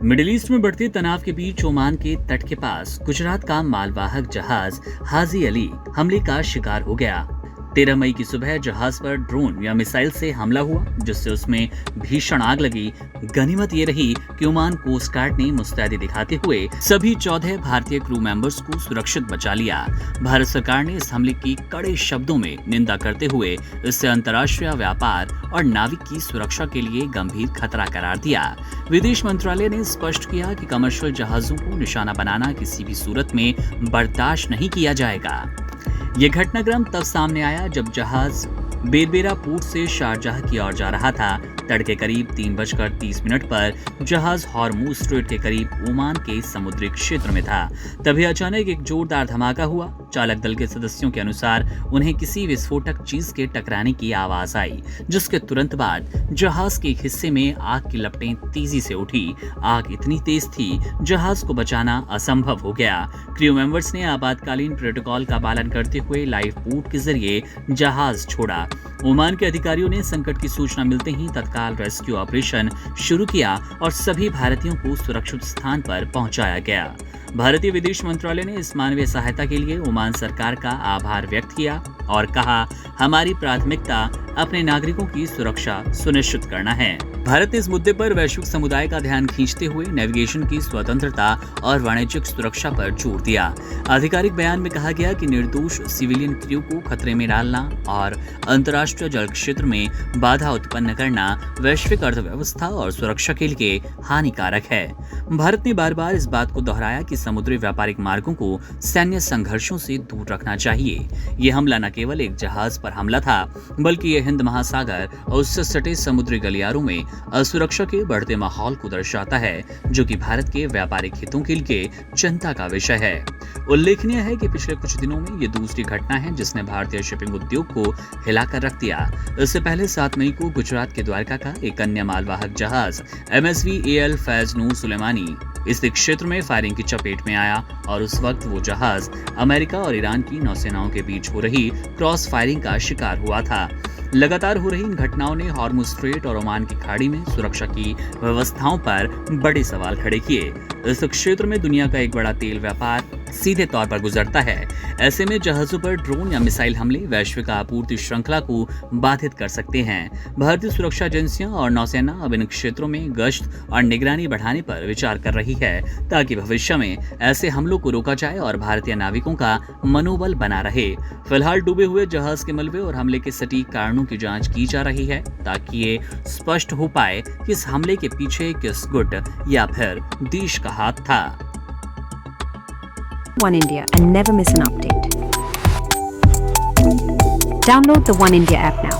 Middle east में बढ़ते तनाव के बीच ओमान के तट के पास गुजरात का मालवाहक जहाज हाजी अली हमले का शिकार हो गया। 13 मई की सुबह जहाज पर ड्रोन या मिसाइल से हमला हुआ, जिससे उसमें भीषण आग लगी। गनीमत ये रही कि ओमान कोस्ट गार्ड ने मुस्तैदी दिखाते हुए सभी 14 भारतीय क्रू मेंबर्स को सुरक्षित बचा लिया। भारत सरकार ने इस हमले की कड़े शब्दों में निंदा करते हुए इससे अंतर्राष्ट्रीय व्यापार और नाविक की सुरक्षा के लिए गंभीर खतरा करार दिया। विदेश मंत्रालय ने स्पष्ट किया कि कमर्शियल जहाजों को निशाना बनाना किसी भी सूरत में बर्दाश्त नहीं किया जाएगा। ये घटनाक्रम तब सामने आया जब जहाज बेरबेरा पोर्ट से शारजाह की ओर जा रहा था। तड़के करीब 3:30 पर जहाज हॉर्मुज स्ट्रेट के करीब ओमान के समुद्री क्षेत्र में था। तभी अचानक एक जोरदार धमाका हुआ। चालक दल के सदस्यों के अनुसार उन्हें किसी विस्फोटक चीज के टकराने की आवाज आई, जिसके तुरंत बाद जहाज के एक हिस्से में आग की लपटें तेजी से उठी। आग इतनी तेज थी, जहाज को बचाना असंभव हो गया। क्रू मेंबर्स ने आपातकालीन प्रोटोकॉल का पालन करते हुए लाइफ बोट के जरिए जहाज छोड़ा। ओमान के अधिकारियों ने संकट की सूचना मिलते ही तत्काल रेस्क्यू ऑपरेशन शुरू किया और सभी भारतीयों को सुरक्षित स्थान पर पहुंचाया गया। भारतीय विदेश मंत्रालय ने इस मानवीय सहायता के लिए ओमान सरकार का आभार व्यक्त किया और कहा, हमारी प्राथमिकता अपने नागरिकों की सुरक्षा सुनिश्चित करना है। भारत ने इस मुद्दे पर वैश्विक समुदाय का ध्यान खींचते हुए नेविगेशन की स्वतंत्रता और वाणिज्यिक सुरक्षा पर जोर दिया। आधिकारिक बयान में कहा गया कि निर्दोष सिविलियन क्रू को खतरे में डालना और अंतर्राष्ट्रीय जल क्षेत्र में बाधा उत्पन्न करना वैश्विक अर्थव्यवस्था और सुरक्षा के लिए हानिकारक है। भारत ने बार बार इस बात को दोहराया कि समुद्री व्यापारिक मार्गों को सैन्य संघर्षों से दूर रखना चाहिए। ये हमला न केवल एक जहाज पर हमला था, बल्कि यह हिंद महासागर और उससे सटे समुद्री गलियारों में असुरक्षा के बढ़ते माहौल को दर्शाता है, जो कि भारत के व्यापारिक हितों के लिए चिंता का विषय है। उल्लेखनीय है कि पिछले कुछ दिनों में ये दूसरी घटना है जिसने भारतीय शिपिंग उद्योग को हिलाकर रख दिया। इससे पहले 7 मई को गुजरात के द्वारका का एक अन्य मालवाहक जहाज MSV AL फैज नूर सुलेमानी इस क्षेत्र में फायरिंग की चपेट में आया और उस वक्त वो जहाज अमेरिका और ईरान की नौसेनाओं के बीच हो रही क्रॉस फायरिंग का शिकार हुआ था। लगातार हो रही इन घटनाओं ने हॉर्मुज स्ट्रेट और ओमान की खाड़ी में सुरक्षा की व्यवस्थाओं पर बड़े सवाल खड़े किए। इस क्षेत्र में दुनिया का एक बड़ा तेल व्यापार सीधे तौर पर गुजरता है। ऐसे में जहाजों पर ड्रोन या मिसाइल हमले वैश्विक आपूर्ति श्रृंखला को बाधित कर सकते हैं। भारतीय सुरक्षा एजेंसियां और नौसेना अब इन क्षेत्रों में गश्त और निगरानी बढ़ाने पर विचार कर रही है, ताकि भविष्य में ऐसे हमलों को रोका जाए और भारतीय नाविकों का मनोबल बना रहे। फिलहाल डूबे हुए जहाज के मलबे और हमले के सटीक कारणों की जांच की जा रही है, ताकि ये स्पष्ट हो पाए कि इस हमले के पीछे किस गुट या फिर देश का हाथ था। One India and never miss an update. Download the One India app now.